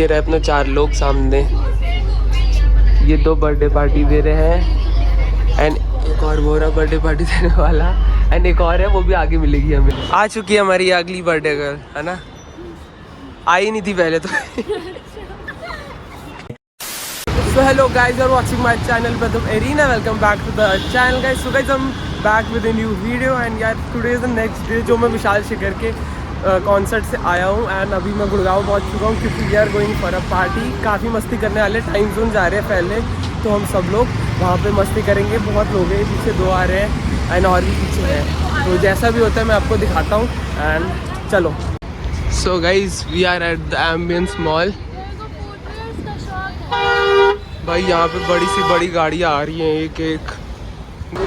ये रहे अपने 4 लोग सामने, ये 2 बर्थडे पार्टी दे रहे हैं एंड एक और वो रहा बर्थडे पार्टी देने वाला एंड एक और है वो भी आगे मिलेगी हमें। आ चुकी है हमारी अगली बर्थडे गर्ल, है ना? आई नहीं थी पहले तो। So hello guys, you are watching my channel Pratham arena, welcome back to the channel guys. So guys हम back with a new video and यार today is the next day जो मैं विशाल शेखर के कॉन्सर्ट से आया हूँ एंड अभी मैं गुड़गांव पहुँच चुका हूँ क्योंकि we are going for a party. काफ़ी मस्ती करने वाले, टाइम जोन जा रहे हैं पहले, तो हम सब लोग वहाँ पे मस्ती करेंगे। बहुत लोग हैं, पीछे 2 आ रहे हैं एंड और भी पीछे हैं, तो जैसा भी होता है मैं आपको दिखाता हूँ एंड चलो। So guys we are at the Ambience mall. भाई यहाँ पे बड़ी सी बड़ी गाड़ियाँ आ रही हैं एक एक।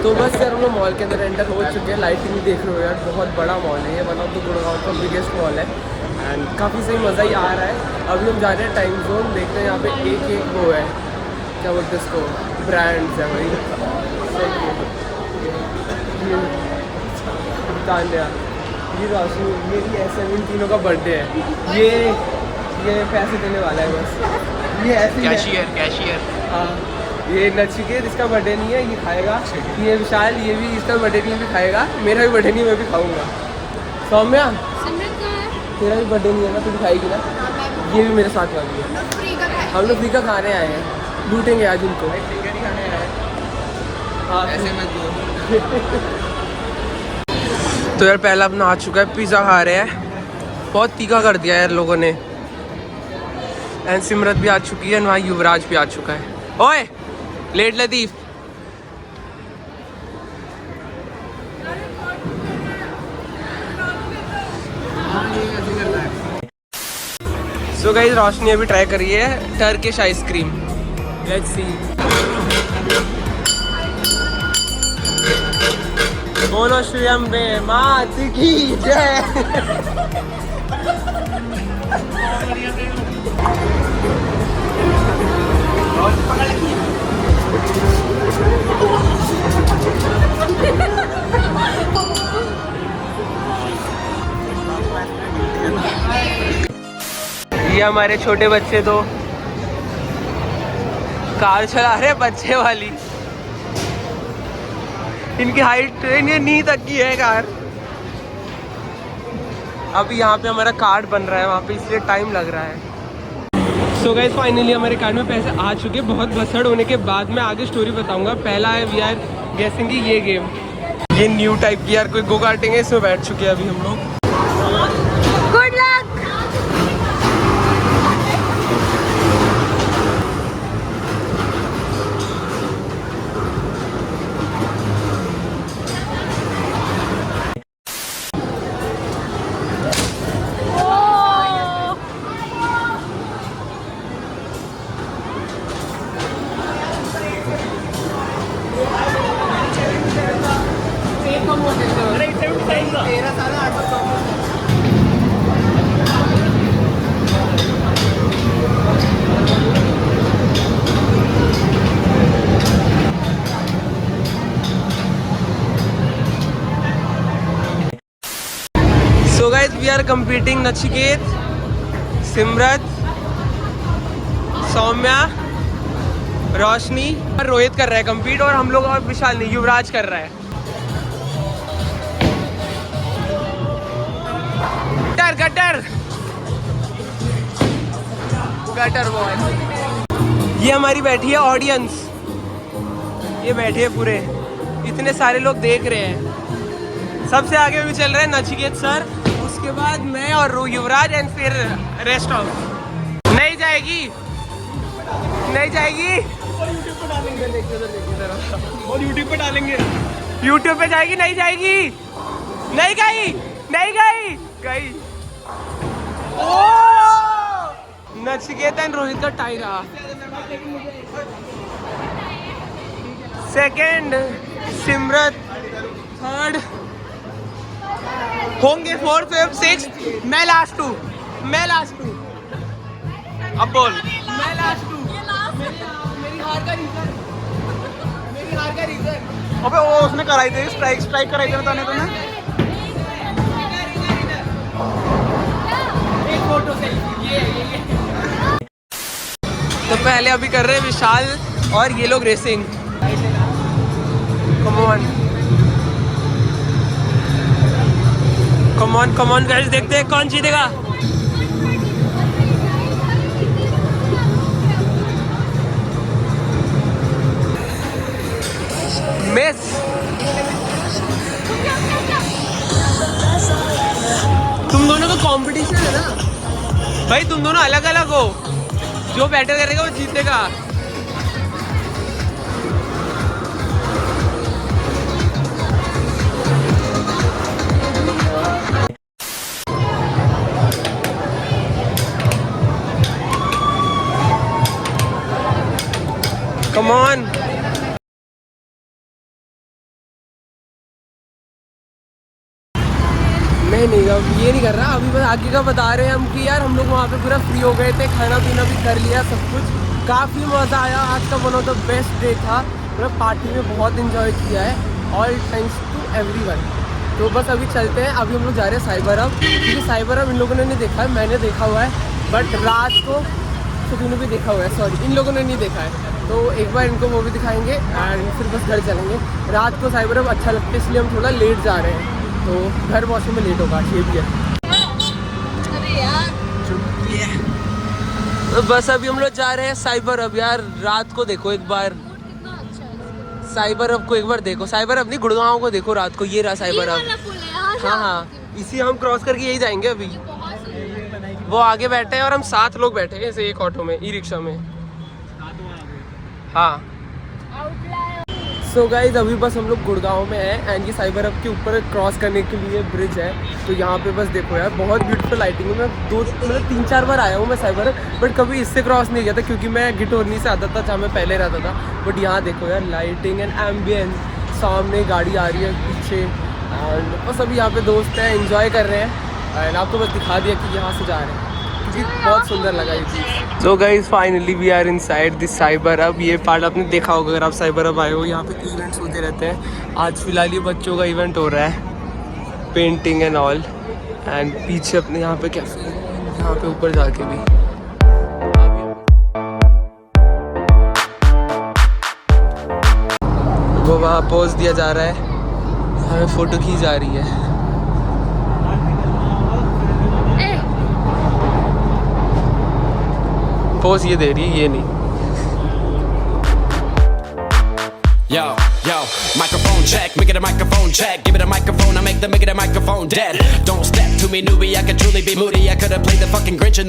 तो बस यार हम लोग मॉल के अंदर एंटर हो चुके हैं। लाइटिंग देख रहे हो यार, बहुत बड़ा मॉल है ये, वन ऑफ द गुड़गांव का बिगेस्ट मॉल है एंड काफ़ी सही मज़ा ही आ रहा है। अभी हम जा रहे हैं टाइम जोन देखते हैं। यहाँ पे एक एक वो है, क्या बोलते हैं इसको, ब्रांड्स है भाई। तान्या, ये रोशनी, ये भी ऐसे इन तीनों का बर्थडे है। ये पैसे देने वाला है बस, ये ऐसे कैशियर। हाँ, ये नचिकेत, इसका बर्थडे नहीं है, ये खाएगा। ये विशाल, ये भी इसका बर्थडे नहीं है, भी खाएगा। मेरा भी बर्थडे नहीं है, मैं भी खाऊंगा। सौम्या, तेरा भी बर्थडे नहीं है ना, तू भी खाएगी ना? ये भी मेरे साथ वाली है। हम लोग फ्री का खाने आए हैं, लूटेंगे आज इनको। हाँ ऐसे मत। तो यार पहला अपना आ चुका है, पिज़्ज़ा खा रहे हैं। बहुत तीखा कर दिया यार लोगों ने। एंड सिमरत भी आ चुकी है, वहाँ युवराज भी आ चुका है। ओए लेट लतीफ़। सो गाइस रोशनी अभी ट्राई करी है टर्किश आइसक्रीम। Let's see. बोलो श्री अम्बे मात की जय। ये हमारे छोटे बच्चे तो कार चला रहे, बच्चे वाली। इनकी हाइट ये नी तक की है कार। अभी यहाँ पे हमारा कार्ड बन रहा है वहाँ पे, इसलिए टाइम लग रहा है। सो गाइस फाइनली हमारे कार्ड में पैसे आ चुके। बहुत बसड़ होने के बाद मैं आगे स्टोरी बताऊंगा। पहला है वी आर गेसिंग की ये गेम, ये न्यू टाइप की यार कोई गो कार्टिंग है, इसमें बैठ चुके हैं अभी हम लोग। Good luck. So guys, we are competing Nachiket, Simrat, Saumya, Roshni और रोहित कर रहा है कंपीट, और हम लोग और विशाल नहीं, युवराज कर रहा है। Gutter gutter boy. ये हमारी बैठी है ऑडियंस, ये बैठे हैं पूरे, इतने सारे लोग देख रहे हैं। सबसे आगे भी चल रहे हैं नचिकेत सर, उसके बाद मैं और युवराज एंड फिर रेस्ट ऑफ। नहीं जाएगी, नहीं जाएगी, और यूट्यूब पे डालेंगे, यूट्यूब पे जाएगी, नहीं जाएगी, नहीं गई, नहीं गई, गई। नचिकेत एंड रोहित का टाई रहा। सेकंड सिमरत, थर्ड होंगे, फोर्थ, फिफ्थ, सिक्स्थ, मैं लास्ट टू। अब बोल, मैं लास्ट टू। मेरी हार का रीजन अबे वो उसने कराई थी, स्ट्राइक कराई थी ना तूने। एक फोटो सेल्फी, ये वाले अभी कर रहे हैं विशाल और ये लोग racing. Come on come on come on guys, देखते हैं कौन जीतेगा। मिस तुम दोनों का कंपटीशन है ना भाई, तुम दोनों अलग अलग हो, जो बैटर करेगा वो जीतेगा। कम ऑन नहीं अब ये नहीं कर रहा, अभी बस आगे का बता रहे हैं हम कि यार हम लोग वहाँ पे पूरा फ्री हो गए थे, खाना पीना भी कर लिया सब कुछ, काफ़ी मज़ा आया। आज का one of the best day था, मतलब पार्टी में बहुत इन्जॉय किया है। All thanks to everyone. तो बस अभी चलते हैं, अभी हम लोग जा रहे हैं साइबर हब, क्योंकि साइबर हब इन लोगों ने नहीं देखा है, मैंने देखा हुआ है, बट रात को सुबह ने भी देखा हुआ है, सॉरी इन लोगों ने नहीं देखा है, तो एक बार इनको वो भी दिखाएंगे एंड फिर बस घर चलेंगे। रात को साइबर हब अच्छा लगता है, इसलिए हम थोड़ा लेट जा रहे हैं, तो घर पहुँचने में लेट होगा, ये भी है। तो बस अभी हम लोग जा रहे हैं साइबर हब। यार रात को देखो एक बार साइबर हब को, एक बार देखो साइबर हब नहीं, गुड़गांव को देखो रात को, ये रहा साइबर हब। हाँ हाँ, इसी हम क्रॉस करके यही जाएंगे अभी। वो आगे बैठे हैं और हम 7 लोग बैठे हैं ऐसे एक ऑटो में, ई रिक्शा में। हाँ सो गाइज अभी बस हम लोग गुड़गांव में हैं एंड ये साइबर हब के ऊपर क्रॉस करने के लिए ब्रिज है, तो यहाँ पे बस देखो यार बहुत ब्यूटीफुल लाइटिंग है। मैं 3-4 बार आया हूँ मैं साइबर हब, बट कभी इससे क्रॉस नहीं किया था क्योंकि मैं गिटोरनी से आता था जहाँ मैं पहले रहता था। बट यहाँ देखो यार लाइटिंग एंड एम्बियंस, सामने गाड़ी आ रही है पीछे, एंड बस अभी यहाँ पे दोस्त हैं एंजॉय कर रहे हैं एंड आपको बस दिखा दिया कि यहाँ से जा रहे हैं, बहुत सुंदर लगा ये चीज़। So guys finally we are inside this cyber hub. ये पार्ट आपने देखा होगा अगर आप साइबर हब आए हो, यहाँ पे इवेंट्स होते रहते हैं। आज फिलहाल ये बच्चों का इवेंट हो रहा है, पेंटिंग एंड ऑल, एंड पीछे अपने यहाँ पे कैफे है, यहाँ पे ऊपर जाके भी वो वहाँ पोज दिया जा रहा है, हमें फोटो खींच जा रही है। पोज ये दे रही है, ये नहीं। Yo, yo, microphone check, make it a microphone check. Give it a microphone, I make it a microphone dead. Don't step to me, newbie, I could truly be moody. I could have played the fucking Grinch in